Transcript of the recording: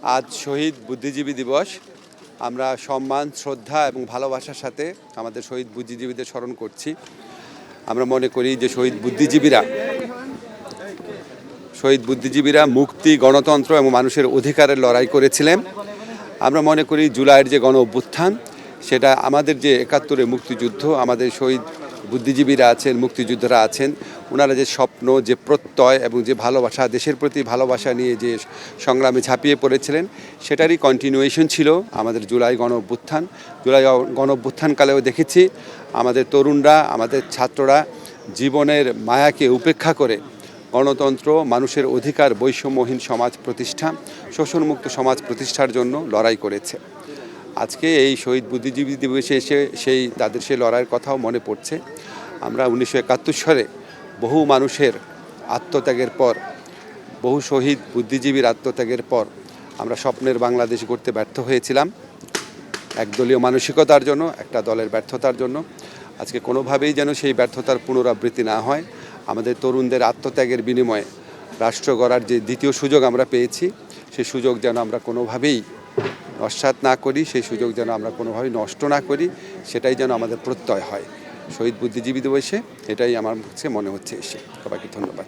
আজ শহীদ বুদ্ধিজীবী দিবস। আমরা সম্মান, শ্রদ্ধা এবং ভালোবাসার সাথে আমাদের শহীদ বুদ্ধিজীবীদের স্মরণ করছি। আমরা মনে করি যে শহীদ বুদ্ধিজীবীরা মুক্তি, গণতন্ত্র এবং মানুষের অধিকারের লড়াই করেছিলেন। আমরা মনে করি জুলাইয়ের যে গণ অভ্যুত্থান, সেটা আমাদের যে ৭১-এর মুক্তিযুদ্ধ, আমাদের শহীদ বুদ্ধিজীবীরা আছেন, মুক্তিযোদ্ধারা আছেন, ওনারা যে স্বপ্ন, যে প্রত্যয় এবং যে ভালোবাসা, দেশের প্রতি ভালোবাসা নিয়ে যে সংগ্রামে ঝাঁপিয়ে পড়েছিলেন, সেটারই কন্টিনিউয়েশন ছিল আমাদের জুলাই গণ অভ্যুত্থান। জুলাই গণ অভ্যুত্থানকালেও দেখেছি আমাদের তরুণরা, আমাদের ছাত্ররা জীবনের মায়াকে উপেক্ষা করে গণতন্ত্র, মানুষের অধিকার, বৈষম্যহীন সমাজ প্রতিষ্ঠা, শোষণমুক্ত সমাজ প্রতিষ্ঠার জন্য লড়াই করেছে। আজকে এই শহীদ বুদ্ধিজীবী দিবসে এসে তাদের সেই লড়াইয়ের কথাও মনে পড়ছে। আমরা ১৯৭১ সালে বহু মানুষের আত্মত্যাগের পর, বহু শহীদ বুদ্ধিজীবীর আত্মত্যাগের পর আমরা স্বপ্নের বাংলাদেশ গড়তে ব্যর্থ হয়েছিলাম, একদলীয় মানসিকতার জন্য, একটা দলের ব্যর্থতার জন্য। আজকে কোনোভাবেই যেন সেই ব্যর্থতার পুনরাবৃত্তি না হয়। আমাদের তরুণদের আত্মত্যাগের বিনিময়ে রাষ্ট্র গড়ার যে দ্বিতীয় সুযোগ আমরা পেয়েছি, সেই সুযোগ যেন আমরা কোনোভাবেই নস্যাৎ না করি, সেই সুযোগ যেন আমরা কোনোভাবেই নষ্ট না করি, সেটাই যেন আমাদের প্রত্যয় হয় শহীদ বুদ্ধিজীবী দিবসে। এটাই আমার কাছে মনে হচ্ছে এসে। সবাইকে ধন্যবাদ।